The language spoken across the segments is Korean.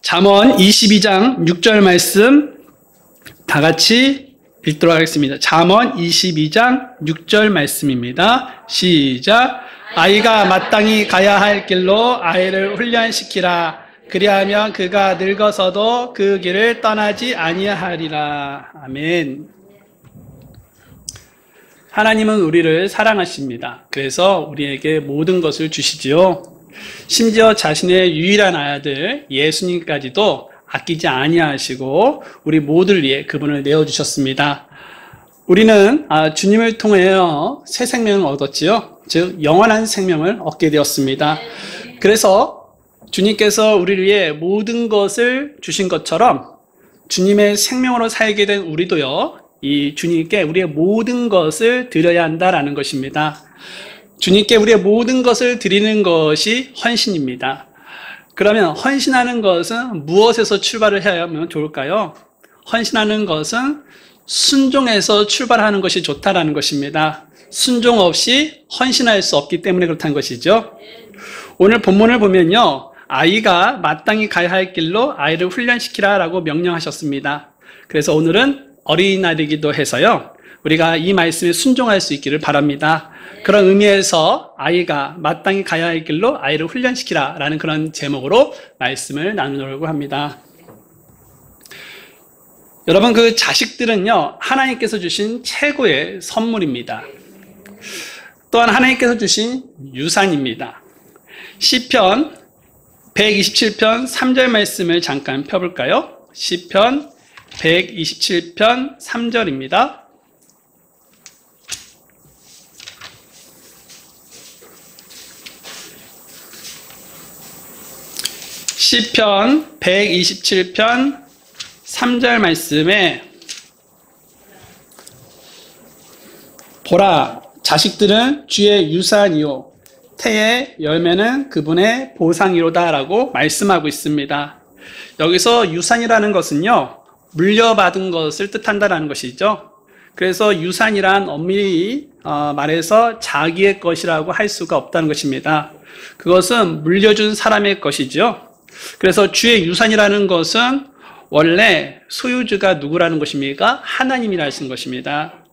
잠언 22장 6절 말씀 다 같이 읽도록 하겠습니다. 잠언 22장 6절 말씀입니다. 시작. 아이가 마땅히 가야 할 길로 아이를 훈련시키라. 그리하면 그가 늙어서도 그 길을 떠나지 아니하리라. 아멘. 하나님은 우리를 사랑하십니다. 그래서 우리에게 모든 것을 주시지요. 심지어 자신의 유일한 아들 예수님까지도 아끼지 아니하시고 우리 모두를 위해 그분을 내어주셨습니다. 우리는 주님을 통하여 새 생명을 얻었지요. 즉 영원한 생명을 얻게 되었습니다. 그래서 주님께서 우리를 위해 모든 것을 주신 것처럼 주님의 생명으로 살게 된 우리도요, 이 주님께 우리의 모든 것을 드려야 한다라는 것입니다. 주님께 우리의 모든 것을 드리는 것이 헌신입니다. 그러면 헌신하는 것은 무엇에서 출발을 해야 하면 좋을까요? 헌신하는 것은 순종에서 출발하는 것이 좋다라는 것입니다. 순종 없이 헌신할 수 없기 때문에 그렇다는 것이죠. 오늘 본문을 보면요, 아이가 마땅히 가야 할 길로 아이를 훈련시키라 라고 명령하셨습니다. 그래서 오늘은 어린이날이기도 해서요, 우리가 이 말씀에 순종할 수 있기를 바랍니다. 그런 의미에서 아이가 마땅히 가야 할 길로 아이를 훈련시키라 라는 그런 제목으로 말씀을 나누려고 합니다. 여러분, 그 자식들은요, 하나님께서 주신 최고의 선물입니다. 또한 하나님께서 주신 유산입니다. 시편 127편 3절 말씀을 잠깐 펴볼까요? 시편 127편 3절입니다. 시편 127편 3절 말씀에 보라, 자식들은 주의 유산이요 태의 열매는 그분의 보상이로다 라고 말씀하고 있습니다. 여기서 유산이라는 것은요, 물려받은 것을 뜻한다라는 것이죠. 그래서 유산이란 엄밀히 말해서 자기의 것이라고 할 수가 없다는 것입니다. 그것은 물려준 사람의 것이죠. 그래서 주의 유산이라는 것은 원래 소유주가 누구라는 것입니까? 하나님이라는 것입니다.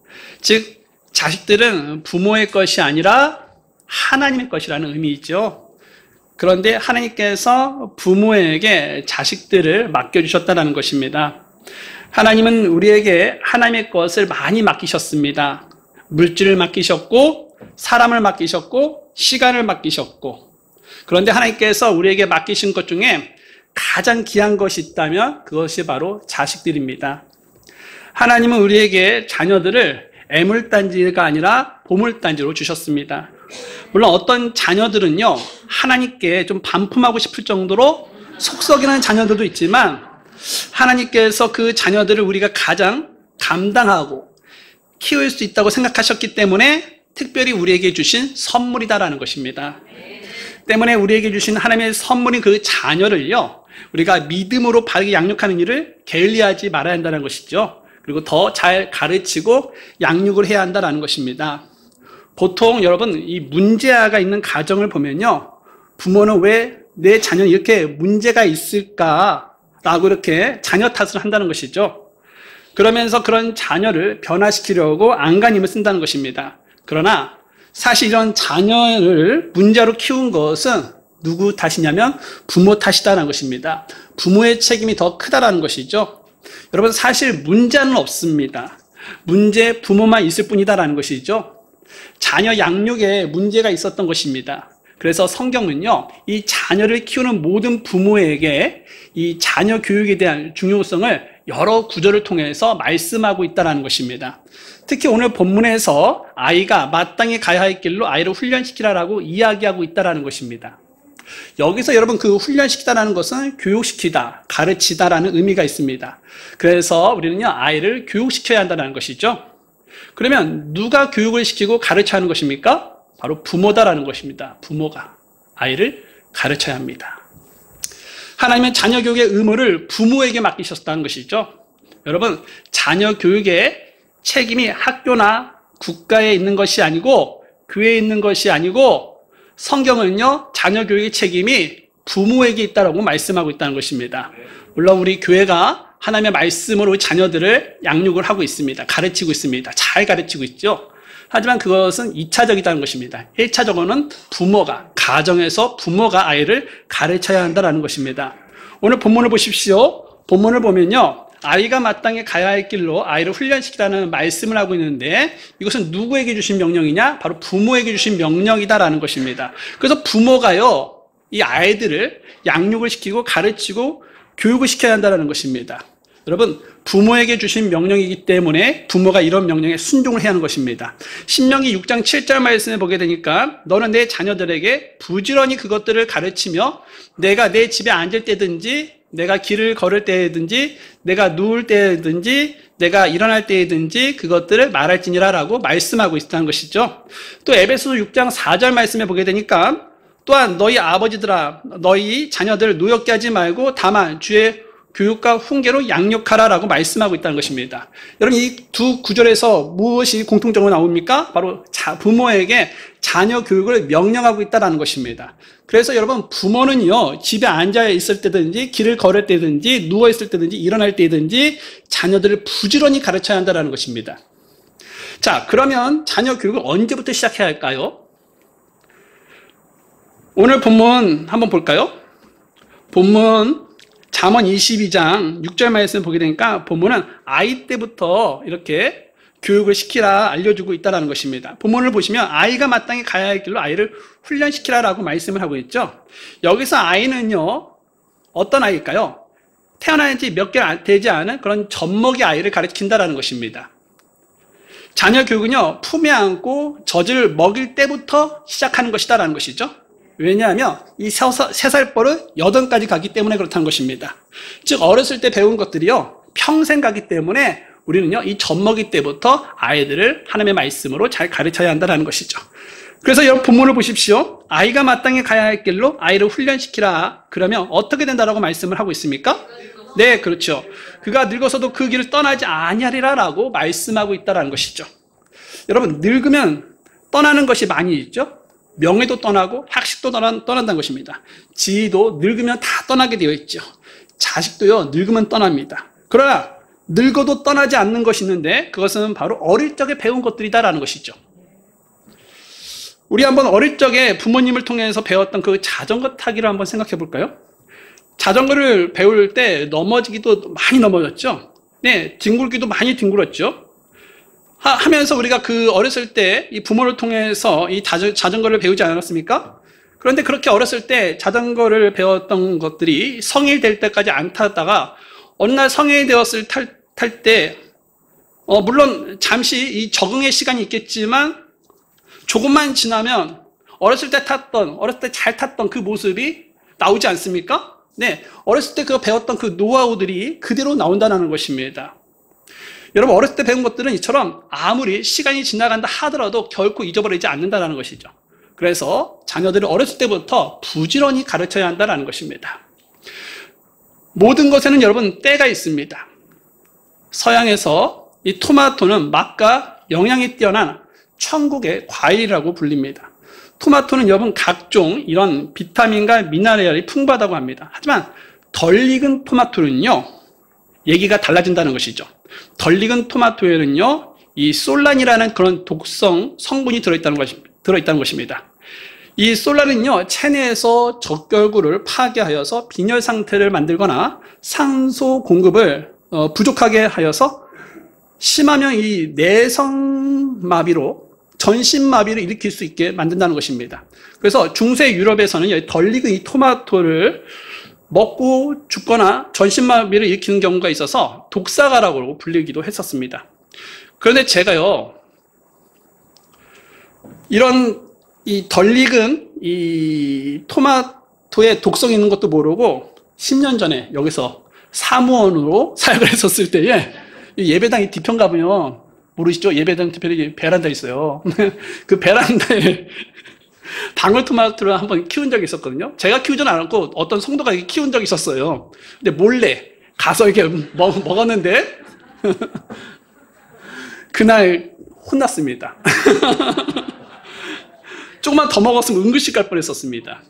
즉 자식들은 부모의 것이 아니라 하나님의 것이라는 의미이죠. 그런데 하나님께서 부모에게 자식들을 맡겨주셨다는 것입니다. 하나님은 우리에게 하나님의 것을 많이 맡기셨습니다. 물질을 맡기셨고, 사람을 맡기셨고, 시간을 맡기셨고. 그런데 하나님께서 우리에게 맡기신 것 중에 가장 귀한 것이 있다면 그것이 바로 자식들입니다. 하나님은 우리에게 자녀들을 애물단지가 아니라 보물단지로 주셨습니다. 물론 어떤 자녀들은요, 하나님께 좀 반품하고 싶을 정도로 속썩이는 자녀들도 있지만 하나님께서 그 자녀들을 우리가 가장 감당하고 키울 수 있다고 생각하셨기 때문에 특별히 우리에게 주신 선물이다라는 것입니다. 때문에 우리에게 주신 하나님의 선물인 그 자녀를요, 우리가 믿음으로 바르게 양육하는 일을 게을리하지 말아야 한다는 것이죠. 그리고 더 잘 가르치고 양육을 해야 한다는 것입니다. 보통 여러분, 이 문제아가 있는 가정을 보면요, 부모는 왜 내 자녀는 이렇게 문제가 있을까라고 이렇게 자녀 탓을 한다는 것이죠. 그러면서 그런 자녀를 변화시키려고 안간힘을 쓴다는 것입니다. 그러나 사실 이런 자녀를 문제로 키운 것은 누구 탓이냐면 부모 탓이다라는 것입니다. 부모의 책임이 더 크다라는 것이죠. 여러분, 사실 문제는 없습니다. 문제 부모만 있을 뿐이다라는 것이죠. 자녀 양육에 문제가 있었던 것입니다. 그래서 성경은요, 이 자녀를 키우는 모든 부모에게 이 자녀 교육에 대한 중요성을 여러 구절을 통해서 말씀하고 있다는 것입니다. 특히 오늘 본문에서 아이가 마땅히 가야 할 길로 아이를 훈련시키라라고 이야기하고 있다는 것입니다. 여기서 여러분, 그 훈련시키다라는 것은 교육시키다, 가르치다라는 의미가 있습니다. 그래서 우리는요, 아이를 교육시켜야 한다는 것이죠. 그러면 누가 교육을 시키고 가르쳐야 하는 것입니까? 바로 부모다라는 것입니다. 부모가 아이를 가르쳐야 합니다. 하나님은 자녀 교육의 의무를 부모에게 맡기셨다는 것이죠. 여러분, 자녀 교육의 책임이 학교나 국가에 있는 것이 아니고 교회에 있는 것이 아니고 성경은요, 자녀 교육의 책임이 부모에게 있다라고 말씀하고 있다는 것입니다. 물론 우리 교회가 하나님의 말씀으로 자녀들을 양육을 하고 있습니다. 가르치고 있습니다. 잘 가르치고 있죠. 하지만 그것은 2차적이라는 것입니다. 1차적으로는 부모가, 가정에서 부모가 아이를 가르쳐야 한다는 것입니다. 오늘 본문을 보십시오. 본문을 보면요, 아이가 마땅히 가야 할 길로 아이를 훈련시키라는 말씀을 하고 있는데, 이것은 누구에게 주신 명령이냐? 바로 부모에게 주신 명령이다라는 것입니다. 그래서 부모가요, 이 아이들을 양육을 시키고 가르치고 교육을 시켜야 한다는 것입니다. 여러분, 부모에게 주신 명령이기 때문에 부모가 이런 명령에 순종을 해야 하는 것입니다. 신명기 6장 7절 말씀을 보게 되니까, 너는 내 자녀들에게 부지런히 그것들을 가르치며 내가 내 집에 앉을 때든지, 내가 길을 걸을 때든지, 내가 누울 때든지, 내가 일어날 때든지 그것들을 말할지니라 라고 말씀하고 있다는 것이죠. 또 에베소서 6장 4절 말씀에 보게 되니까, 또한 너희 아버지들아, 너희 자녀들을 노엽게 하지 말고 다만 주의 교육과 훈계로 양육하라 라고 말씀하고 있다는 것입니다. 여러분, 이 두 구절에서 무엇이 공통적으로 나옵니까? 바로 부모에게 자녀 교육을 명령하고 있다는 것입니다. 그래서 여러분, 부모는요, 집에 앉아 있을 때든지 길을 걸을 때든지 누워 있을 때든지 일어날 때든지 자녀들을 부지런히 가르쳐야 한다는 것입니다. 자, 그러면 자녀 교육을 언제부터 시작해야 할까요? 오늘 본문 한번 볼까요? 본문 잠언 22장 6절 말씀 보게 되니까, 본문은 아이 때부터 이렇게 교육을 시키라 알려주고 있다는 것입니다. 본문을 보시면 아이가 마땅히 가야 할 길로 아이를 훈련시키라라고 말씀을 하고 있죠. 여기서 아이는요, 어떤 아이일까요? 태어난 지 몇 개월 되지 않은 그런 젖먹이 아이를 가르친다는 것입니다. 자녀 교육은요, 품에 안고 젖을 먹일 때부터 시작하는 것이다라는 것이죠. 왜냐하면 이 3살 버릇 8까지 가기 때문에 그렇다는 것입니다. 즉, 어렸을 때 배운 것들이요, 평생 가기 때문에 우리는요, 이 젖먹이 때부터 아이들을 하나님의 말씀으로 잘 가르쳐야 한다는 것이죠. 그래서 여러분, 본문을 보십시오. 아이가 마땅히 가야 할 길로 아이를 훈련시키라. 그러면 어떻게 된다라고 말씀을 하고 있습니까? 네, 그렇죠. 그가 늙어서도 그 길을 떠나지 아니하리라 라고 말씀하고 있다는 것이죠. 여러분, 늙으면 떠나는 것이 많이 있죠. 명예도 떠나고 학식도 떠난다는 것입니다. 지위도 늙으면 다 떠나게 되어 있죠. 자식도요, 늙으면 떠납니다. 그러나 늙어도 떠나지 않는 것이 있는데, 그것은 바로 어릴 적에 배운 것들이다라는 것이죠. 우리 한번 어릴 적에 부모님을 통해서 배웠던 그 자전거 타기를 한번 생각해 볼까요? 자전거를 배울 때 넘어지기도 많이 넘어졌죠. 네, 뒹굴기도 많이 뒹굴었죠. 하면서 우리가 그 어렸을 때 이 부모를 통해서 이 자전거를 배우지 않았습니까? 그런데 그렇게 어렸을 때 자전거를 배웠던 것들이 성인이 될 때까지 안 타다가 어느 날 성인이 되었을 탈 때, 물론 잠시 이 적응의 시간이 있겠지만 조금만 지나면 어렸을 때 잘 탔던 그 모습이 나오지 않습니까? 네, 어렸을 때 그 배웠던 그 노하우들이 그대로 나온다는 것입니다. 여러분, 어렸을 때 배운 것들은 이처럼 아무리 시간이 지나간다 하더라도 결코 잊어버리지 않는다는 것이죠. 그래서 자녀들을 어렸을 때부터 부지런히 가르쳐야 한다는 것입니다. 모든 것에는 여러분, 때가 있습니다. 서양에서 이 토마토는 맛과 영양이 뛰어난 천국의 과일이라고 불립니다. 토마토는 여러분, 각종 이런 비타민과 미네랄이 풍부하다고 합니다. 하지만 덜 익은 토마토는요, 얘기가 달라진다는 것이죠. 덜 익은 토마토에는요, 이 솔란이라는 그런 독성 성분이 들어있다는 것입니다. 이 솔란은요, 체내에서 적결구를 파괴하여서 빈혈 상태를 만들거나 산소 공급을 부족하게 하여서 심하면 이 내성마비로 전신마비를 일으킬 수 있게 만든다는 것입니다. 그래서 중세 유럽에서는 덜 익은 이 토마토를 먹고 죽거나 전신마비를 일으키는 경우가 있어서 독사가라고 불리기도 했었습니다. 그런데 제가요, 이런 이 덜 익은 이 토마토에 독성이 있는 것도 모르고 10년 전에 여기서 사무원으로 사역을 했었을 때에 예배당이 뒤편 가보면 모르시죠? 예배당 뒤편에 베란다 있어요. 그 베란다에 방울토마토를 한번 키운 적이 있었거든요. 제가 키우지는 않았고 어떤 성도가 키운 적이 있었어요. 근데 몰래 가서 이렇게 먹었는데 그날 혼났습니다. 조금만 더 먹었으면 응급실 갈 뻔했었습니다.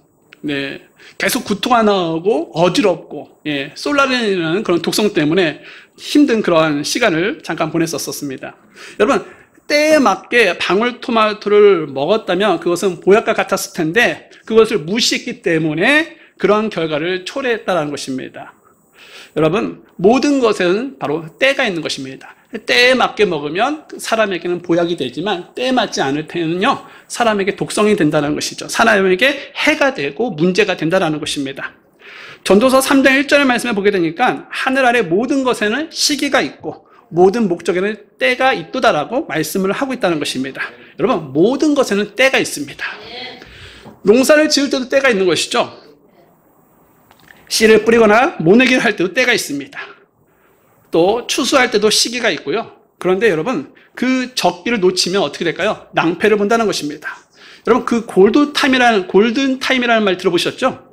네, 계속 구토가 나오고 어지럽고, 예, 솔라닌이라는 그런 독성 때문에 힘든 그런 시간을 잠깐 보냈었습니다. 여러분, 때에 맞게 방울토마토를 먹었다면 그것은 보약과 같았을 텐데 그것을 무시했기 때문에 그런 결과를 초래했다는 것입니다. 여러분, 모든 것은 바로 때가 있는 것입니다. 때에 맞게 먹으면 사람에게는 보약이 되지만 때에 맞지 않을 때는요, 사람에게 독성이 된다는 것이죠. 사람에게 해가 되고 문제가 된다는 것입니다. 전도서 3장 1절의 말씀을 보게 되니까 하늘 아래 모든 것에는 시기가 있고 모든 목적에는 때가 있도다라고 말씀을 하고 있다는 것입니다. 여러분, 모든 것에는 때가 있습니다. 농사를 지을 때도 때가 있는 것이죠. 씨를 뿌리거나 모내기를 할 때도 때가 있습니다. 또 추수할 때도 시기가 있고요. 그런데 여러분, 그 적기를 놓치면 어떻게 될까요? 낭패를 본다는 것입니다. 여러분, 그 골든타임이라는 말 들어보셨죠?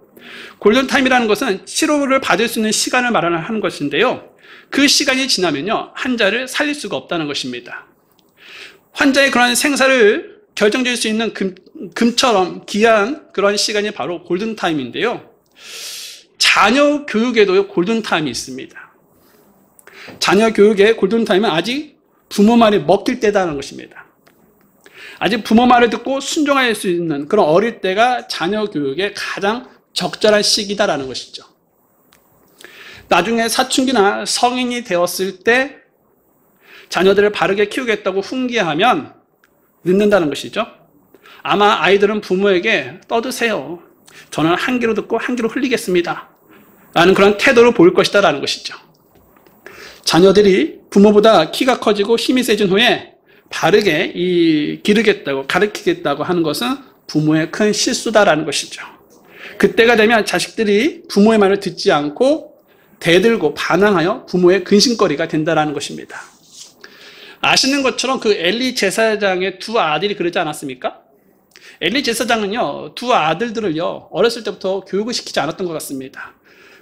골든타임이라는 것은 치료를 받을 수 있는 시간을 말하는 것인데요. 그 시간이 지나면요, 환자를 살릴 수가 없다는 것입니다. 환자의 그런 생사를 결정질 수 있는 금처럼 귀한 그런 시간이 바로 골든타임인데요. 자녀 교육에도 골든타임이 있습니다. 자녀 교육의 골든타임은 아직 부모 말이 먹힐 때다는 것입니다. 아직 부모 말을 듣고 순종할 수 있는 그런 어릴 때가 자녀 교육의 가장 적절한 시기다라는 것이죠. 나중에 사춘기나 성인이 되었을 때 자녀들을 바르게 키우겠다고 훈계하면 늦는다는 것이죠. 아마 아이들은 부모에게 떠드세요. 저는 한 귀로 듣고 한 귀로 흘리겠습니다. 라는 그런 태도를 보일 것이다 라는 것이죠. 자녀들이 부모보다 키가 커지고 힘이 세진 후에 바르게 기르겠다고 가르치겠다고 하는 것은 부모의 큰 실수다라는 것이죠. 그때가 되면 자식들이 부모의 말을 듣지 않고 대들고 반항하여 부모의 근심거리가 된다라는 것입니다. 아시는 것처럼 그 엘리 제사장의 두 아들이 그러지 않았습니까? 엘리 제사장은요, 두 아들들을요, 어렸을 때부터 교육을 시키지 않았던 것 같습니다.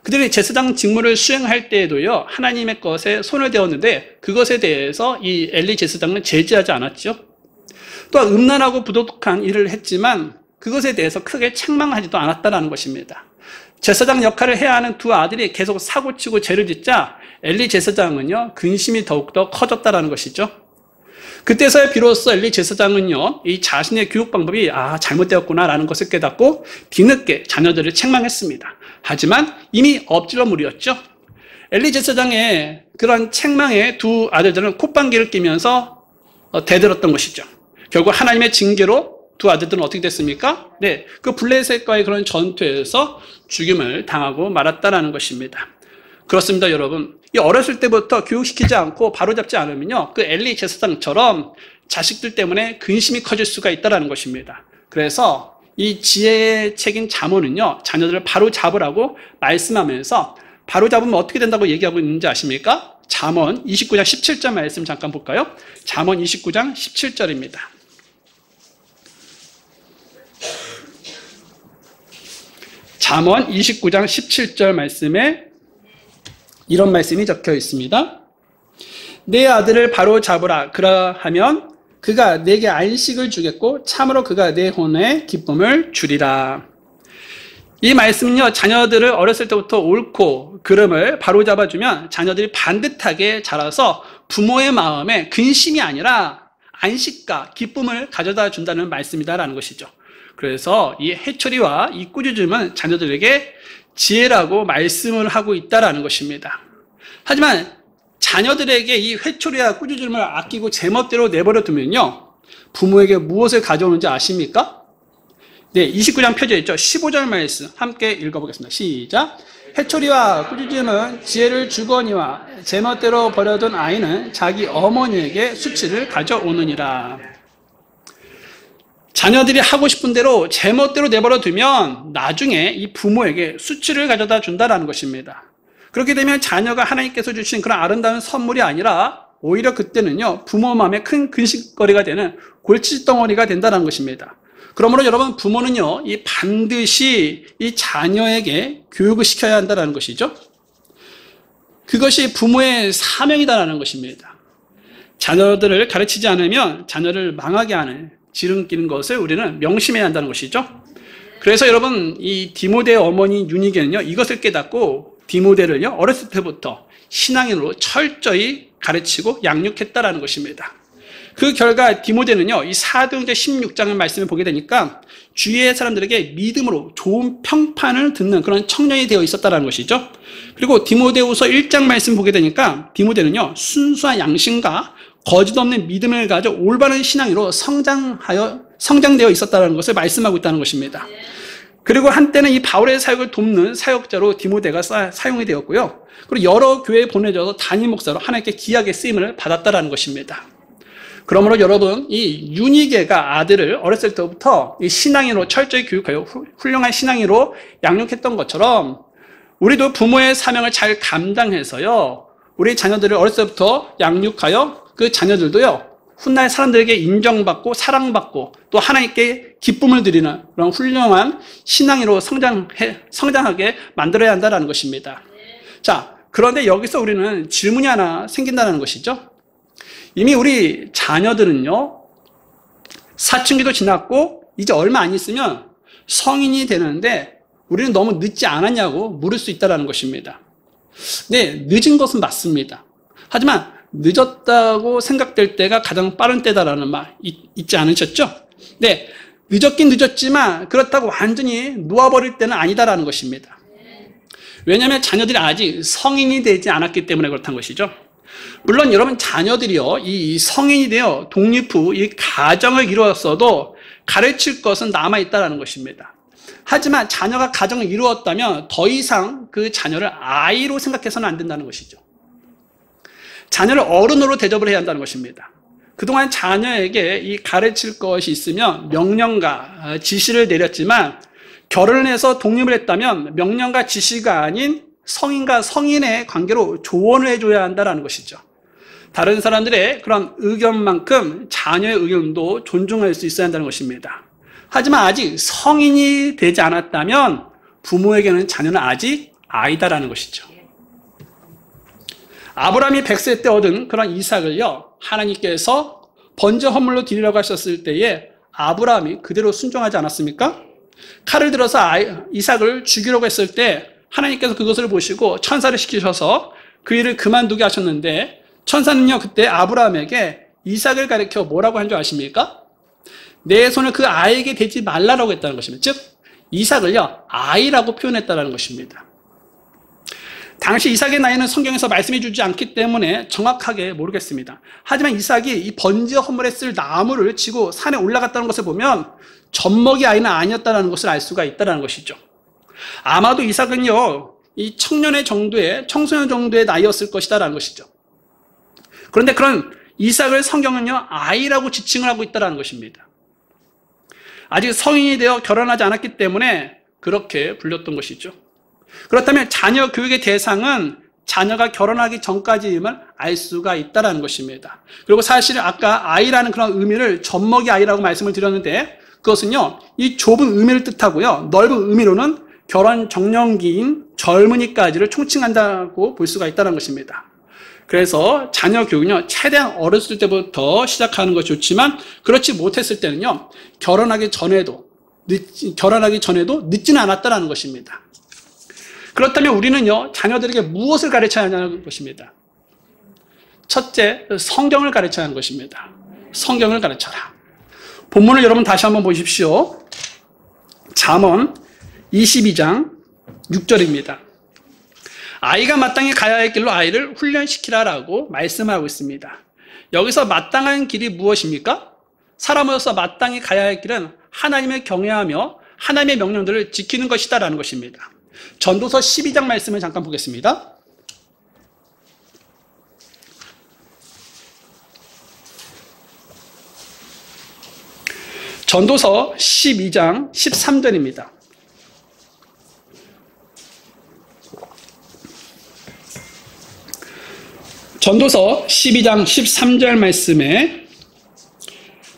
그들이 제사장 직무를 수행할 때에도요, 하나님의 것에 손을 대었는데 그것에 대해서 이 엘리 제사장은 제지하지 않았죠. 또한 음란하고 부도덕한 일을 했지만 그것에 대해서 크게 책망하지도 않았다는 것입니다. 제사장 역할을 해야 하는 두 아들이 계속 사고치고 죄를 짓자 엘리 제사장은요, 근심이 더욱더 커졌다는 것이죠. 그때서야 비로소 엘리 제사장은요, 이 자신의 교육 방법이 잘못되었구나라는 것을 깨닫고 뒤늦게 자녀들을 책망했습니다. 하지만 이미 엎질러 무리였죠. 엘리 제사장의 그런 책망에 두 아들들은 콧방귀를 뀌면서 대들었던 것이죠. 결국 하나님의 징계로 두 아들들은 어떻게 됐습니까? 네, 그 블레셋과의 그런 전투에서 죽임을 당하고 말았다라는 것입니다. 그렇습니다, 여러분. 이 어렸을 때부터 교육시키지 않고 바로잡지 않으면요, 그 엘리 제사장처럼 자식들 때문에 근심이 커질 수가 있다는 것입니다. 그래서 이 지혜의 책인 잠언은요, 자녀들을 바로 잡으라고 말씀하면서 바로 잡으면 어떻게 된다고 얘기하고 있는지 아십니까? 잠언 29장 17절 말씀 잠깐 볼까요? 잠언 29장 17절입니다. 잠언 29장 17절 말씀에 이런 말씀이 적혀 있습니다. 내 아들을 바로 잡으라. 그러하면 그가 내게 안식을 주겠고 참으로 그가 내 혼에 기쁨을 주리라. 이 말씀은요, 자녀들을 어렸을 때부터 옳고 그름을 바로 잡아주면 자녀들이 반듯하게 자라서 부모의 마음에 근심이 아니라 안식과 기쁨을 가져다 준다는 말씀이다라는 것이죠. 그래서 이 해초리와 이 꾸짖음은 자녀들에게 지혜라고 말씀을 하고 있다라는 것입니다. 하지만 자녀들에게 이 회초리와 꾸짖음을 아끼고 제멋대로 내버려 두면요, 부모에게 무엇을 가져오는지 아십니까? 네, 29장 펴져 있죠. 15절 말씀 함께 읽어보겠습니다. 시작. 회초리와 꾸짖음은 지혜를 주거니와 제멋대로 버려둔 아이는 자기 어머니에게 수치를 가져오느니라. 자녀들이 하고 싶은 대로 제멋대로 내버려 두면 나중에 이 부모에게 수치를 가져다 준다는 것입니다. 그렇게 되면 자녀가 하나님께서 주신 그런 아름다운 선물이 아니라 오히려 그때는요, 부모 마음에 큰 근심거리가 되는 골칫덩어리가 된다는 것입니다. 그러므로 여러분, 부모는요, 반드시 이 자녀에게 교육을 시켜야 한다는 것이죠. 그것이 부모의 사명이다라는 것입니다. 자녀들을 가르치지 않으면 자녀를 망하게 하는 지름길인 것을 우리는 명심해야 한다는 것이죠. 그래서 여러분, 이 디모데의 어머니 유니게는요, 이것을 깨닫고 디모데를요, 어렸을 때부터 신앙인으로 철저히 가르치고 양육했다라는 것입니다. 그 결과 디모데는요, 이 사도행전 16장의 말씀을 보게 되니까 주위의 사람들에게 믿음으로 좋은 평판을 듣는 그런 청년이 되어 있었다는 것이죠. 그리고 디모데후서 1장 말씀 보게 되니까 디모데는요, 순수한 양심과 거짓 없는 믿음을 가져 올바른 신앙으로 성장되어 있었다는 것을 말씀하고 있다는 것입니다. 그리고 한때는 이 바울의 사역을 돕는 사역자로 디모데가 사용이 되었고요. 그리고 여러 교회에 보내져서 담임 목사로 하나님께 귀하게 쓰임을 받았다는 것입니다. 그러므로 여러분, 이 유니게가 아들을 어렸을 때부터 이 신앙인으로 철저히 교육하여 훌륭한 신앙인으로 양육했던 것처럼 우리도 부모의 사명을 잘 감당해서요, 우리 자녀들을 어렸을 때부터 양육하여 그 자녀들도요, 훗날 사람들에게 인정받고 사랑받고 또 하나님께 기쁨을 드리는 그런 훌륭한 신앙인으로 성장하게 만들어야 한다는 것입니다. 자, 그런데 여기서 우리는 질문이 하나 생긴다는 것이죠. 이미 우리 자녀들은요, 사춘기도 지났고 이제 얼마 안 있으면 성인이 되는데 우리는 너무 늦지 않았냐고 물을 수 있다는 것입니다. 네, 늦은 것은 맞습니다. 하지만 늦었다고 생각될 때가 가장 빠른 때다라는 말 있지 않으셨죠? 네, 늦었긴 늦었지만 그렇다고 완전히 놓아버릴 때는 아니다라는 것입니다. 왜냐하면 자녀들이 아직 성인이 되지 않았기 때문에 그렇다는 것이죠. 물론 여러분, 자녀들이요, 이 성인이 되어 독립 후 이 가정을 이루었어도 가르칠 것은 남아있다는 것입니다. 하지만 자녀가 가정을 이루었다면 더 이상 그 자녀를 아이로 생각해서는 안 된다는 것이죠. 자녀를 어른으로 대접을 해야 한다는 것입니다. 그동안 자녀에게 이 가르칠 것이 있으면 명령과 지시를 내렸지만 결혼을 해서 독립을 했다면 명령과 지시가 아닌 성인과 성인의 관계로 조언을 해줘야 한다는 것이죠. 다른 사람들의 그런 의견만큼 자녀의 의견도 존중할 수 있어야 한다는 것입니다. 하지만 아직 성인이 되지 않았다면 부모에게는 자녀는 아직 아이다라는 것이죠. 아브라함이 100세 때 얻은 그런 이삭을요, 하나님께서 번제 헌물로 드리라고 하셨을 때에 아브라함이 그대로 순종하지 않았습니까? 칼을 들어서 이삭을 죽이려고 했을 때 하나님께서 그것을 보시고 천사를 시키셔서 그 일을 그만두게 하셨는데, 천사는요, 그때 아브라함에게 이삭을 가리켜 뭐라고 한 줄 아십니까? 내 손을 그 아이에게 대지 말라라고 했다는 것입니다. 즉, 이삭을요, 아이라고 표현했다는 것입니다. 당시 이삭의 나이는 성경에서 말씀해 주지 않기 때문에 정확하게 모르겠습니다. 하지만 이삭이 이 번제 헌물에 쓸 나무를 지고 산에 올라갔다는 것을 보면 젖먹이 아이는 아니었다는 것을 알 수가 있다는 것이죠. 아마도 이삭은요, 이 청소년 정도의 나이였을 것이다라는 것이죠. 그런데 그런 이삭을 성경은요, 아이라고 지칭을 하고 있다는 것입니다. 아직 성인이 되어 결혼하지 않았기 때문에 그렇게 불렸던 것이죠. 그렇다면 자녀 교육의 대상은 자녀가 결혼하기 전까지임을 알 수가 있다는 것입니다. 그리고 사실은 아까 아이라는 그런 의미를 젖먹이 아이라고 말씀을 드렸는데, 그것은요, 이 좁은 의미를 뜻하고요, 넓은 의미로는 결혼 정년기인 젊은이까지를 총칭한다고 볼 수가 있다는 것입니다. 그래서 자녀 교육은요, 최대한 어렸을 때부터 시작하는 것이 좋지만 그렇지 못했을 때는요, 결혼하기 전에도 늦지는 않았다는 것입니다. 그렇다면 우리는요, 자녀들에게 무엇을 가르쳐야 하냐는 것입니다. 첫째, 성경을 가르쳐야 하는 것입니다. 성경을 가르쳐라. 본문을 여러분 다시 한번 보십시오. 잠언 22장 6절입니다. 아이가 마땅히 가야 할 길로 아이를 훈련시키라라고 말씀하고 있습니다. 여기서 마땅한 길이 무엇입니까? 사람으로서 마땅히 가야 할 길은 하나님을 경외하며 하나님의 명령들을 지키는 것이다라는 것입니다. 전도서 12장 말씀을 잠깐 보겠습니다. 전도서 12장 13절입니다. 전도서 12장 13절 말씀에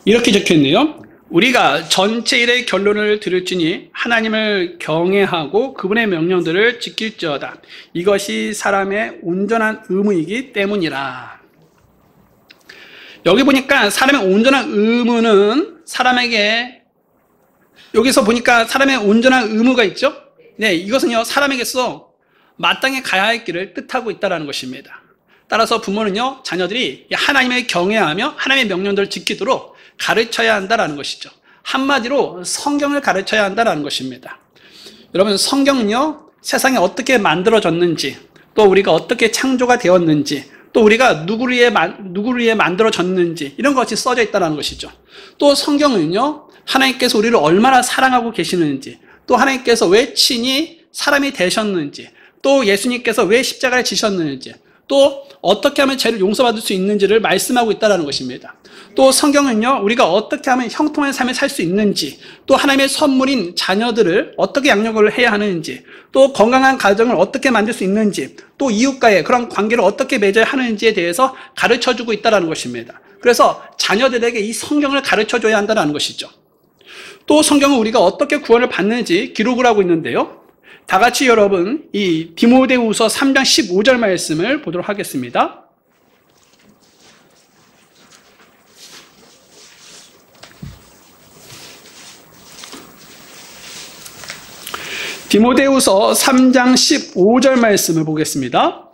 이렇게 적혀있네요. 우리가 전체 일의 결론을 들을지니 하나님을 경외하고 그분의 명령들을 지킬지어다. 이것이 사람의 온전한 의무이기 때문이라. 여기 보니까 사람의 온전한 의무는 사람에게 여기서 보니까 사람의 온전한 의무가 있죠? 네, 이것은요, 사람에게서 마땅히 가야 할 길을 뜻하고 있다는 것입니다. 따라서 부모는요, 자녀들이 하나님을 경외하며 하나님의 명령들을 지키도록 가르쳐야 한다는 것이죠. 한마디로 성경을 가르쳐야 한다는 것입니다. 여러분, 성경은요, 세상이 어떻게 만들어졌는지, 또 우리가 어떻게 창조가 되었는지, 또 우리가 누구를 위해 만들어졌는지, 이런 것이 써져 있다는 것이죠. 또 성경은요, 하나님께서 우리를 얼마나 사랑하고 계시는지, 또 하나님께서 왜 친히 사람이 되셨는지, 또 예수님께서 왜 십자가를 지셨는지, 또 어떻게 하면 죄를 용서받을 수 있는지를 말씀하고 있다는 것입니다. 또 성경은요, 우리가 어떻게 하면 형통한 삶을 살 수 있는지, 또 하나님의 선물인 자녀들을 어떻게 양육을 해야 하는지, 또 건강한 가정을 어떻게 만들 수 있는지, 또 이웃과의 그런 관계를 어떻게 맺어야 하는지에 대해서 가르쳐주고 있다는 것입니다. 그래서 자녀들에게 이 성경을 가르쳐줘야 한다는 것이죠. 또 성경은 우리가 어떻게 구원을 받는지 기록을 하고 있는데요. 다 같이 여러분, 이 디모데후서 3장 15절 말씀을 보도록 하겠습니다. 디모데후서 3장 15절 말씀을 보겠습니다.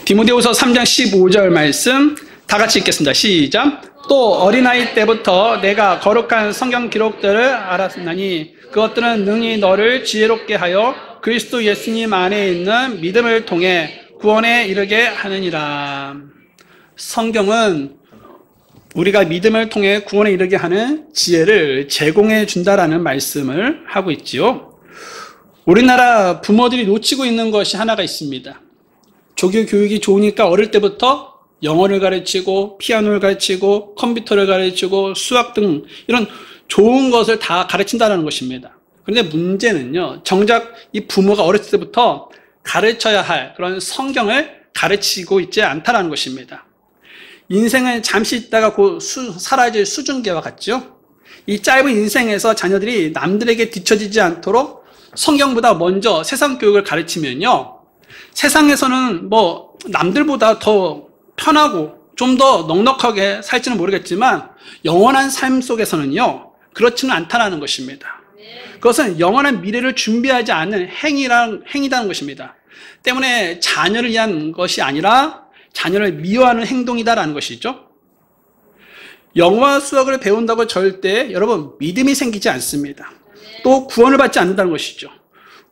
디모데후서 3장 15절 말씀 다 같이 읽겠습니다. 시작. 또 어린아이 때부터 내가 거룩한 성경 기록들을 알았나니 그것들은 능히 너를 지혜롭게 하여 그리스도 예수님 안에 있는 믿음을 통해 구원에 이르게 하느니라. 성경은 우리가 믿음을 통해 구원에 이르게 하는 지혜를 제공해 준다라는 말씀을 하고 있지요. 우리나라 부모들이 놓치고 있는 것이 하나가 있습니다. 조교 교육이 좋으니까 어릴 때부터 영어를 가르치고 피아노를 가르치고 컴퓨터를 가르치고 수학 등 이런 좋은 것을 다 가르친다는 것입니다. 그런데 문제는요, 정작 이 부모가 어렸을 때부터 가르쳐야 할 그런 성경을 가르치고 있지 않다는 것입니다. 인생은 잠시 있다가 곧 사라질 수증기와 같죠. 이 짧은 인생에서 자녀들이 남들에게 뒤처지지 않도록 성경보다 먼저 세상 교육을 가르치면요, 세상에서는 남들보다 더 편하고 좀 더 넉넉하게 살지는 모르겠지만 영원한 삶 속에서는요, 그렇지는 않다는 것입니다. 그것은 영원한 미래를 준비하지 않는 행위다는 것입니다. 때문에 자녀를 위한 것이 아니라 자녀를 미워하는 행동이다라는 것이죠. 영어와 수학을 배운다고 절대 여러분 믿음이 생기지 않습니다. 또 구원을 받지 않는다는 것이죠.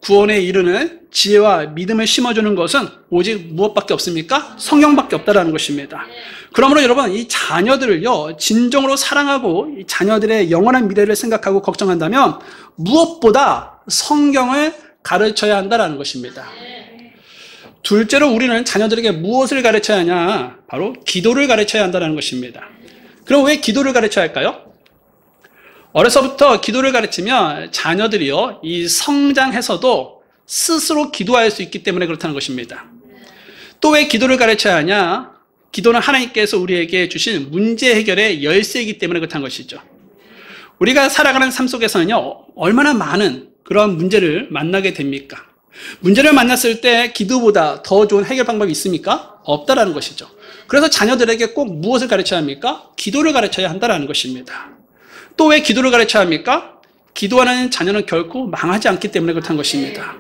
구원에 이르는 지혜와 믿음을 심어주는 것은 오직 무엇밖에 없습니까? 성경밖에 없다라는 것입니다. 그러므로 여러분, 이 자녀들을요, 진정으로 사랑하고 이 자녀들의 영원한 미래를 생각하고 걱정한다면 무엇보다 성경을 가르쳐야 한다라는 것입니다. 둘째로 우리는 자녀들에게 무엇을 가르쳐야 하냐? 바로 기도를 가르쳐야 한다는 것입니다. 그럼 왜 기도를 가르쳐야 할까요? 어려서부터 기도를 가르치면 자녀들이요, 이 성장해서도 스스로 기도할 수 있기 때문에 그렇다는 것입니다. 또 왜 기도를 가르쳐야 하냐? 기도는 하나님께서 우리에게 주신 문제 해결의 열쇠이기 때문에 그렇다는 것이죠. 우리가 살아가는 삶 속에서는요, 얼마나 많은 그런 문제를 만나게 됩니까? 문제를 만났을 때 기도보다 더 좋은 해결 방법이 있습니까? 없다라는 것이죠. 그래서 자녀들에게 꼭 무엇을 가르쳐야 합니까? 기도를 가르쳐야 한다는 것입니다. 또 왜 기도를 가르쳐야 합니까? 기도하는 자녀는 결코 망하지 않기 때문에 그렇다는 것입니다.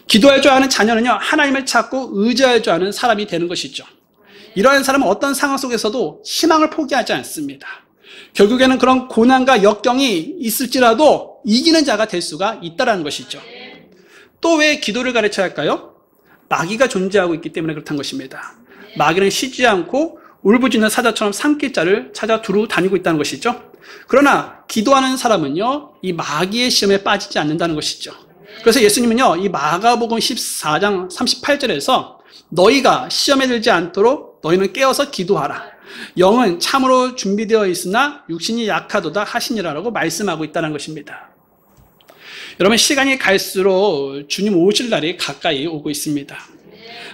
기도할 줄 아는 자녀는요, 하나님을 찾고 의지할 줄 아는 사람이 되는 것이죠. 이러한 사람은 어떤 상황 속에서도 희망을 포기하지 않습니다. 결국에는 그런 고난과 역경이 있을지라도 이기는 자가 될 수가 있다는 것이죠. 또 왜 기도를 가르쳐야 할까요? 마귀가 존재하고 있기 때문에 그렇다는 것입니다. 마귀는 쉬지 않고 울부짖는 사자처럼 산길자를 찾아 두루 다니고 있다는 것이죠. 그러나 기도하는 사람은요, 이 마귀의 시험에 빠지지 않는다는 것이죠. 그래서 예수님은요, 이 마가복음 14장 38절에서 너희가 시험에 들지 않도록 너희는 깨어서 기도하라. 영은 참으로 준비되어 있으나 육신이 약하도다 하시니라라고 말씀하고 있다는 것입니다. 여러분, 시간이 갈수록 주님 오실 날이 가까이 오고 있습니다.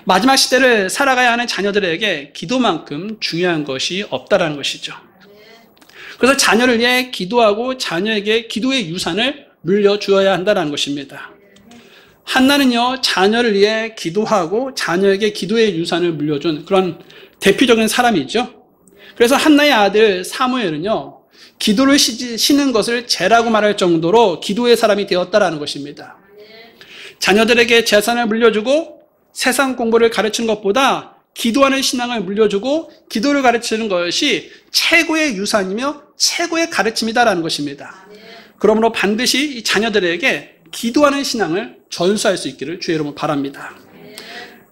마지막 시대를 살아가야 하는 자녀들에게 기도만큼 중요한 것이 없다라는 것이죠. 그래서 자녀를 위해 기도하고 자녀에게 기도의 유산을 물려주어야 한다는 것입니다. 한나는요, 자녀를 위해 기도하고 자녀에게 기도의 유산을 물려준 그런 대표적인 사람이죠. 그래서 한나의 아들 사무엘은요, 기도를 쉬는 것을 죄라고 말할 정도로 기도의 사람이 되었다라는 것입니다. 자녀들에게 재산을 물려주고 세상 공부를 가르치는 것보다 기도하는 신앙을 물려주고 기도를 가르치는 것이 최고의 유산이며 최고의 가르침이다라는 것입니다. 그러므로 반드시 이 자녀들에게 기도하는 신앙을 전수할 수 있기를 주의 이름으로 바랍니다.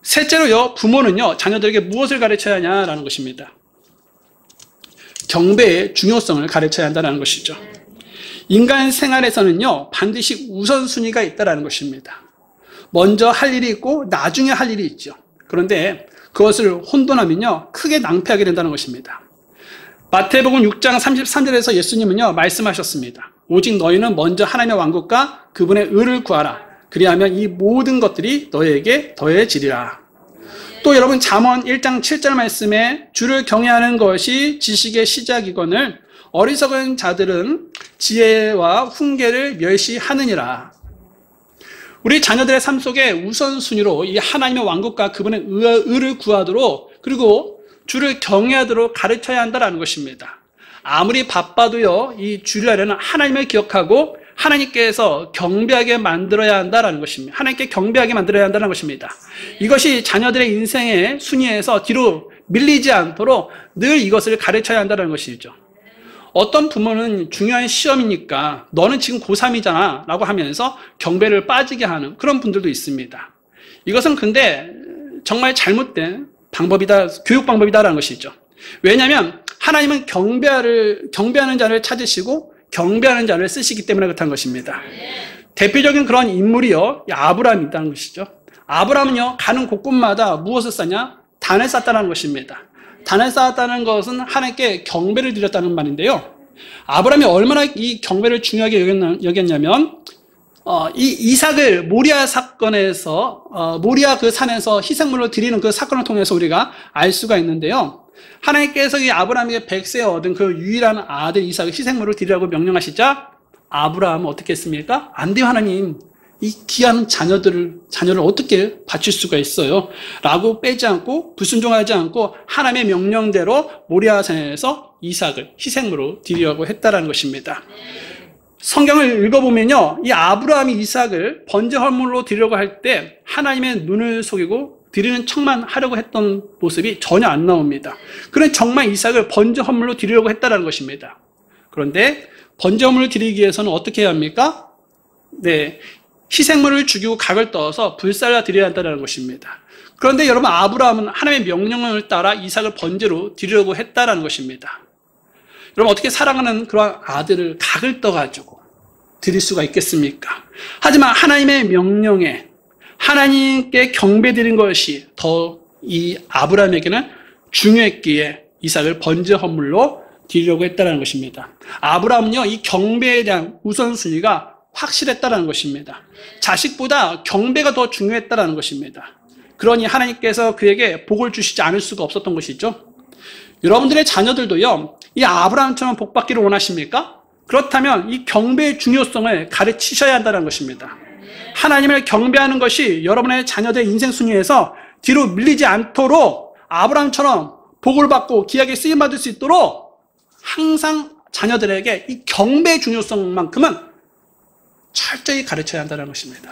셋째로요, 부모는요, 자녀들에게 무엇을 가르쳐야 하냐라는 것입니다. 경배의 중요성을 가르쳐야 한다는 것이죠. 인간 생활에서는요, 반드시 우선순위가 있다는 것입니다. 먼저 할 일이 있고 나중에 할 일이 있죠. 그런데 그것을 혼돈하면요, 크게 낭패하게 된다는 것입니다. 마태복음 6장 33절에서 예수님은요, 말씀하셨습니다. 오직 너희는 먼저 하나님의 왕국과 그분의 의를 구하라. 그리하면 이 모든 것들이 너희에게 더해지리라. 또 여러분 잠언 1장 7절 말씀에 주를 경외하는 것이 지식의 시작이거늘 어리석은 자들은 지혜와 훈계를 멸시하느니라. 우리 자녀들의 삶 속에 우선순위로 이 하나님의 왕국과 그분의 의를 구하도록 그리고 주를 경외하도록 가르쳐야 한다는 것입니다. 아무리 바빠도요, 이 주를 하려는 하나님을 기억하고 하나님께서 경배하게 만들어야 한다는 것입니다. 하나님께 경배하게 만들어야 한다는 것입니다. 이것이 자녀들의 인생의 순위에서 뒤로 밀리지 않도록 늘 이것을 가르쳐야 한다는 것이죠. 어떤 부모는 중요한 시험이니까 너는 지금 고3이잖아 라고 하면서 경배를 빠지게 하는 그런 분들도 있습니다. 이것은 근데 정말 잘못된 방법이다, 교육 방법이다라는 것이죠. 왜냐하면 하나님은 경배하는 자를 찾으시고 경배하는 자를 쓰시기 때문에 그렇다는 것입니다. 대표적인 그런 인물이요, 아브라함이라는 것이죠. 아브라함은요, 가는 곳곳마다 무엇을 쌓냐? 단을 쌓았다는 것입니다. 단을 쌓았다는 것은 하나님께 경배를 드렸다는 말인데요. 아브라함이 얼마나 이 경배를 중요하게 여겼냐면, 이 이삭을 모리아 사건에서, 모리아 그 산에서 희생물로 드리는 그 사건을 통해서 우리가 알 수가 있는데요. 하나님께서 이 아브라함에게 100세에 얻은 그 유일한 아들 이삭을 희생물을 드리라고 명령하시자 아브라함은 어떻게 했습니까? 안 돼요, 하나님. 이 귀한 자녀를 어떻게 바칠 수가 있어요? 라고 빼지 않고 불순종하지 않고 하나님의 명령대로 모리아산에서 이삭을 희생물로 드리려고 했다라는 것입니다. 성경을 읽어보면요, 이 아브라함이 이삭을 번제 헌물로 드리려고 할 때 하나님의 눈을 속이고 드리는 척만 하려고 했던 모습이 전혀 안 나옵니다. 그는 정말 이삭을 번제 헌물로 드리려고 했다는 것입니다. 그런데 번제 헌물을 드리기 위해서는 어떻게 해야 합니까? 네, 희생물을 죽이고 각을 떠서 불살라 드려야 한다는 것입니다. 그런데 여러분, 아브라함은 하나님의 명령을 따라 이삭을 번제로 드리려고 했다는 것입니다. 여러분, 어떻게 사랑하는 그런 아들을 각을 떠가지고 드릴 수가 있겠습니까? 하지만 하나님의 명령에 하나님께 경배드린 것이 더 이 아브라함에게는 중요했기에 이삭을 번제 헌물로 드리려고 했다는 것입니다. 아브라함은요, 이 경배에 대한 우선순위가 확실했다는 것입니다. 자식보다 경배가 더 중요했다는 것입니다. 그러니 하나님께서 그에게 복을 주시지 않을 수가 없었던 것이죠. 여러분들의 자녀들도요, 이 아브라함처럼 복 받기를 원하십니까? 그렇다면 이 경배의 중요성을 가르치셔야 한다는 것입니다. 하나님을 경배하는 것이 여러분의 자녀들의 인생 순위에서 뒤로 밀리지 않도록 아브라함처럼 복을 받고 귀하게 쓰임받을 수 있도록 항상 자녀들에게 이 경배의 중요성만큼은 철저히 가르쳐야 한다는 것입니다.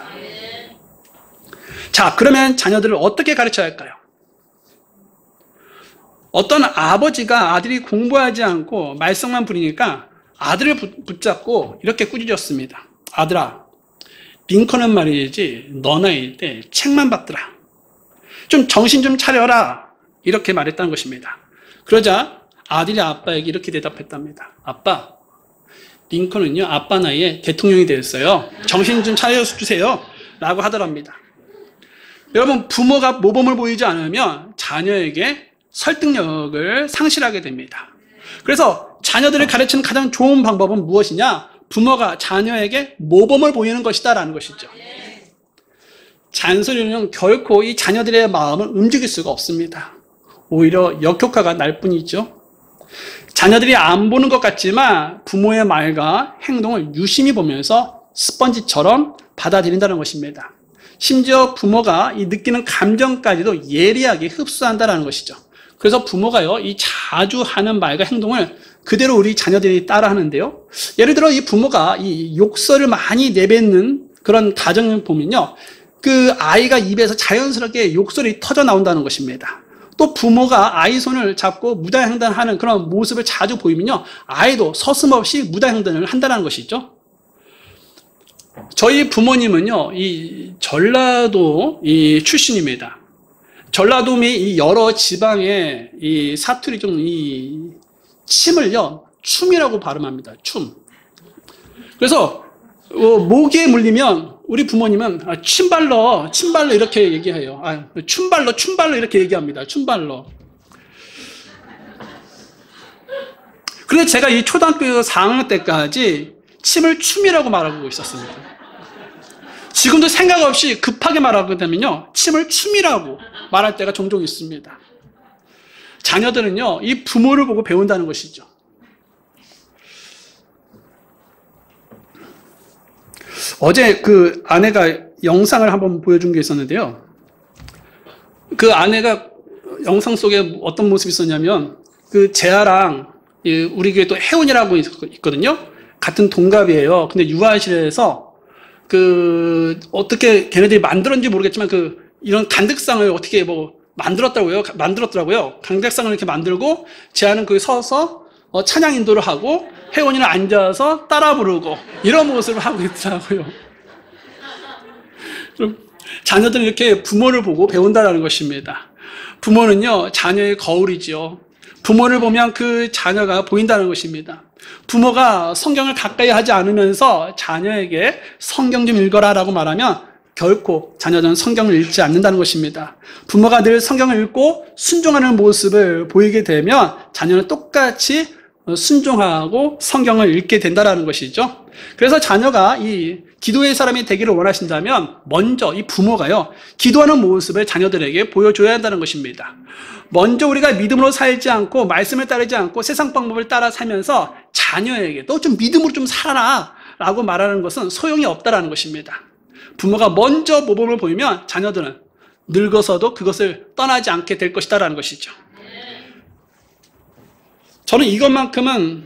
자, 그러면 자녀들을 어떻게 가르쳐야 할까요? 어떤 아버지가 아들이 공부하지 않고 말썽만 부리니까 아들을 붙잡고 이렇게 꾸짖었습니다. 아들아, 링컨은 말이지 너 나이 때 책만 봤더라. 좀 정신 좀 차려라. 이렇게 말했다는 것입니다. 그러자 아들이 아빠에게 이렇게 대답했답니다. 아빠, 링컨은요 아빠 나이에 대통령이 되었어요. 정신 좀 차려주세요. 라고 하더랍니다. 여러분, 부모가 모범을 보이지 않으면 자녀에게 설득력을 상실하게 됩니다. 그래서 자녀들을 가르치는 가장 좋은 방법은 무엇이냐? 부모가 자녀에게 모범을 보이는 것이다 라는 것이죠. 잔소리는 결코 이 자녀들의 마음을 움직일 수가 없습니다. 오히려 역효과가 날 뿐이죠. 자녀들이 안 보는 것 같지만 부모의 말과 행동을 유심히 보면서 스펀지처럼 받아들인다는 것입니다. 심지어 부모가 이 느끼는 감정까지도 예리하게 흡수한다는 것이죠. 그래서 부모가요, 이 자주 하는 말과 행동을 그대로 우리 자녀들이 따라 하는데요. 예를 들어 이 부모가 이 욕설을 많이 내뱉는 그런 가정을 보면요. 그 아이가 입에서 자연스럽게 욕설이 터져 나온다는 것입니다. 또 부모가 아이 손을 잡고 무단횡단하는 그런 모습을 자주 보이면요. 아이도 서슴없이 무단횡단을 한다는 것이죠. 저희 부모님은요, 이 전라도 이 출신입니다. 전라도 및 이 여러 지방의 이 사투리 중 이 침을요, 춤이라고 발음합니다. 춤. 그래서 모기에 물리면 우리 부모님은 침발러 이렇게 얘기해요. 춤발러 이렇게 얘기합니다. 춤발러. 그래서 제가 이 초등학교 4학년 때까지 침을 춤이라고 말하고 있었습니다. 지금도 생각 없이 급하게 말하게 되면요, 침을 춤이라고 말할 때가 종종 있습니다. 자녀들은요, 이 부모를 보고 배운다는 것이죠. 어제 그 아내가 영상을 한번 보여준 게 있었는데요. 그 아내가 영상 속에 어떤 모습이 있었냐면, 그 재아랑 우리 교회 또 혜원이라고 있거든요. 같은 동갑이에요. 근데 유아실에서 그 어떻게 걔네들이 만들었는지 모르겠지만 이런 간득상을 어떻게 만들었더라고요. 간득상을 이렇게 만들고 재아는 거기 서서 찬양 인도를 하고 혜원이는 앉아서 따라 부르고 이런 모습을 하고 있더라고요. 그럼 자녀들은 이렇게 부모를 보고 배운다는 것입니다. 부모는요, 자녀의 거울이지요. 부모를 보면 그 자녀가 보인다는 것입니다. 부모가 성경을 가까이 하지 않으면서 자녀에게 성경 좀 읽어라 라고 말하면 결코 자녀들은 성경을 읽지 않는다는 것입니다. 부모가 늘 성경을 읽고 순종하는 모습을 보이게 되면 자녀는 똑같이 순종하고 성경을 읽게 된다는 것이죠. 그래서 자녀가 이 기도의 사람이 되기를 원하신다면 먼저 이 부모가요, 기도하는 모습을 자녀들에게 보여줘야 한다는 것입니다. 먼저 우리가 믿음으로 살지 않고 말씀을 따르지 않고 세상 방법을 따라 살면서 자녀에게 너 좀 믿음으로 좀 살아라 라고 말하는 것은 소용이 없다는 것입니다. 부모가 먼저 모범을 보이면 자녀들은 늙어서도 그것을 떠나지 않게 될 것이다라는 것이죠. 저는 이것만큼은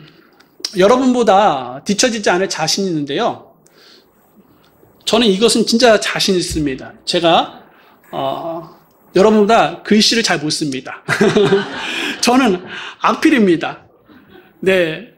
여러분보다 뒤처지지 않을 자신이 있는데요. 저는 이것은 진짜 자신 있습니다. 제가 여러분보다 글씨를 잘 못 씁니다. 저는 악필입니다. 네,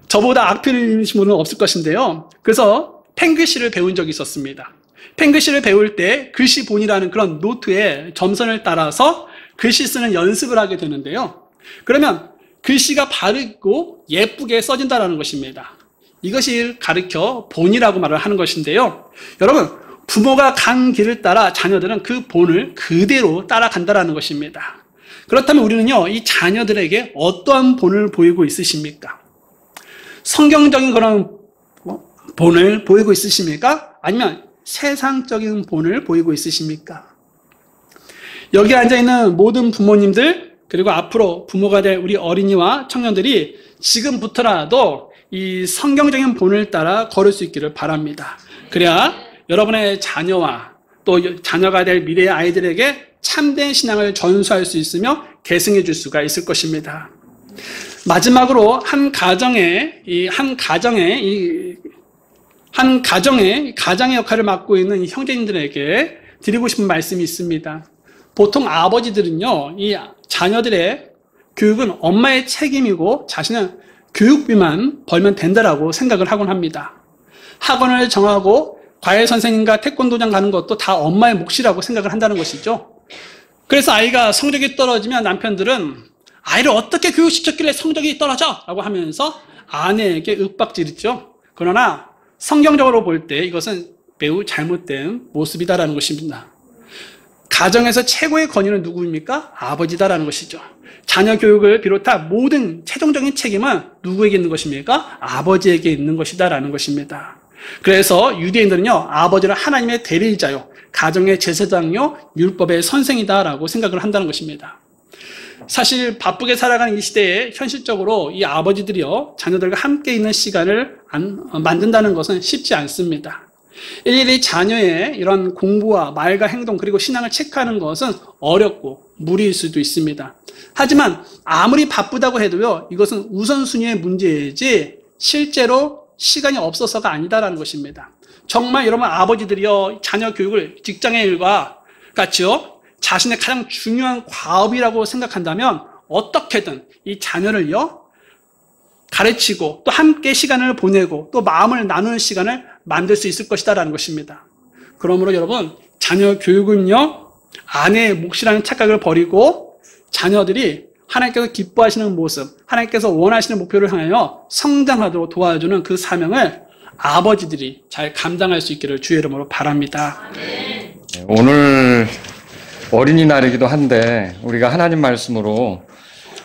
저보다 악필이신 분은 없을 것인데요. 그래서 펜글씨를 배운 적이 있었습니다. 펜글씨를 배울 때 글씨본이라는 그런 노트에 점선을 따라서 글씨 쓰는 연습을 하게 되는데요. 그러면 글씨가 바르고 예쁘게 써진다는 것입니다. 이것이 가르쳐 본이라고 말을 하는 것인데요. 여러분, 부모가 간 길을 따라 자녀들은 그 본을 그대로 따라간다는 것입니다. 그렇다면 우리는요, 이 자녀들에게 어떠한 본을 보이고 있으십니까? 성경적인 그런 본을 보이고 있으십니까? 아니면 세상적인 본을 보이고 있으십니까? 여기 앉아있는 모든 부모님들, 그리고 앞으로 부모가 될 우리 어린이와 청년들이 지금부터라도 이 성경적인 본을 따라 걸을 수 있기를 바랍니다. 그래야 여러분의 자녀와 또 자녀가 될 미래의 아이들에게 참된 신앙을 전수할 수 있으며 계승해 줄 수가 있을 것입니다. 마지막으로 한 가정의 가장의 역할을 맡고 있는 이 형제님들에게 드리고 싶은 말씀이 있습니다. 보통 아버지들은요, 이 자녀들의 교육은 엄마의 책임이고 자신은 교육비만 벌면 된다라고 생각을 하곤 합니다. 학원을 정하고 과외 선생님과 태권도장 가는 것도 다 엄마의 몫이라고 생각을 한다는 것이죠. 그래서 아이가 성적이 떨어지면 남편들은 아이를 어떻게 교육시켰길래 성적이 떨어져? 라고 하면서 아내에게 윽박지르죠. 그러나 성경적으로 볼 때 이것은 매우 잘못된 모습이다라는 것입니다. 가정에서 최고의 권위는 누구입니까? 아버지다라는 것이죠. 자녀 교육을 비롯한 모든 최종적인 책임은 누구에게 있는 것입니까? 아버지에게 있는 것이다라는 것입니다. 그래서 유대인들은요, 아버지는 하나님의 대리자요, 가정의 제사장요, 율법의 선생이다라고 생각을 한다는 것입니다. 사실 바쁘게 살아가는 이 시대에 현실적으로 이 아버지들이요, 자녀들과 함께 있는 시간을 만든다는 것은 쉽지 않습니다. 일일이 자녀의 이런 공부와 말과 행동 그리고 신앙을 체크하는 것은 어렵고 무리일 수도 있습니다. 하지만 아무리 바쁘다고 해도요, 이것은 우선순위의 문제이지 실제로 시간이 없어서가 아니다라는 것입니다. 정말 여러분 아버지들이요, 자녀 교육을 직장의 일과 같이요, 자신의 가장 중요한 과업이라고 생각한다면 어떻게든 이 자녀를요, 가르치고 또 함께 시간을 보내고 또 마음을 나누는 시간을 만들 수 있을 것이다라는 것입니다. 그러므로 여러분, 자녀 교육은요, 아내의 몫이라는 착각을 버리고 자녀들이 하나님께서 기뻐하시는 모습, 하나님께서 원하시는 목표를 향하여 성장하도록 도와주는 그 사명을 아버지들이 잘 감당할 수 있기를 주의 이름으로 바랍니다. 오늘 어린이날이기도 한데 우리가 하나님 말씀으로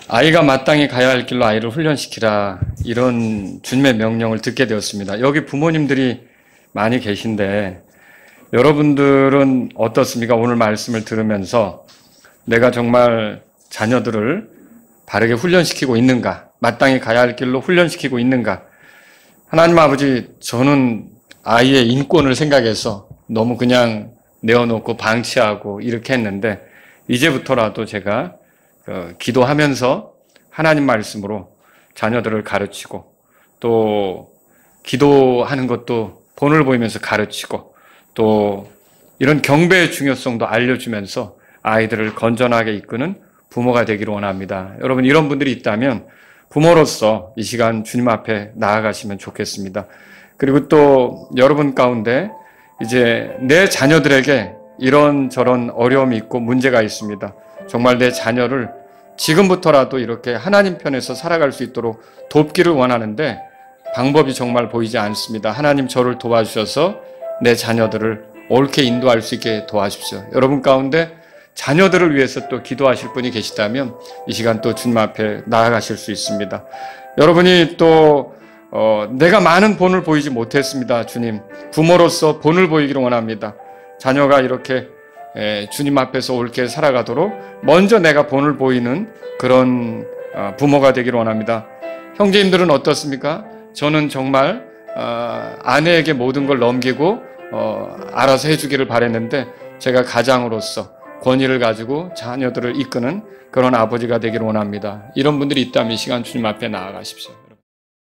아이가 마땅히 가야 할 길로 아이를 훈련시키라, 이런 주님의 명령을 듣게 되었습니다. 여기 부모님들이 많이 계신데 여러분들은 어떻습니까? 오늘 말씀을 들으면서 내가 정말 자녀들을 바르게 훈련시키고 있는가? 마땅히 가야 할 길로 훈련시키고 있는가? 하나님 아버지, 저는 아이의 인권을 생각해서 너무 그냥 내어놓고 방치하고 이렇게 했는데 이제부터라도 제가 기도하면서 하나님 말씀으로 자녀들을 가르치고 또 기도하는 것도 본을 보이면서 가르치고 또 이런 경배의 중요성도 알려주면서 아이들을 건전하게 이끄는 부모가 되기를 원합니다. 여러분, 이런 분들이 있다면 부모로서 이 시간 주님 앞에 나아가시면 좋겠습니다. 그리고 또 여러분 가운데 이제 내 자녀들에게 이런저런 어려움이 있고 문제가 있습니다. 정말 내 자녀를 지금부터라도 이렇게 하나님 편에서 살아갈 수 있도록 돕기를 원하는데 방법이 정말 보이지 않습니다. 하나님 저를 도와주셔서 내 자녀들을 옳게 인도할 수 있게 도와주십시오. 여러분 가운데 자녀들을 위해서 또 기도하실 분이 계시다면 이 시간 또 주님 앞에 나아가실 수 있습니다. 여러분이 또 내가 많은 본을 보이지 못했습니다. 주님, 부모로서 본을 보이기를 원합니다. 자녀가 이렇게 주님 앞에서 옳게 살아가도록 먼저 내가 본을 보이는 그런 부모가 되기를 원합니다. 형제님들은 어떻습니까? 저는 정말 아내에게 모든 걸 넘기고 알아서 해주기를 바랬는데 제가 가장으로서 권위를 가지고 자녀들을 이끄는 그런 아버지가 되기를 원합니다. 이런 분들이 있다면 이 시간 주님 앞에 나아가십시오.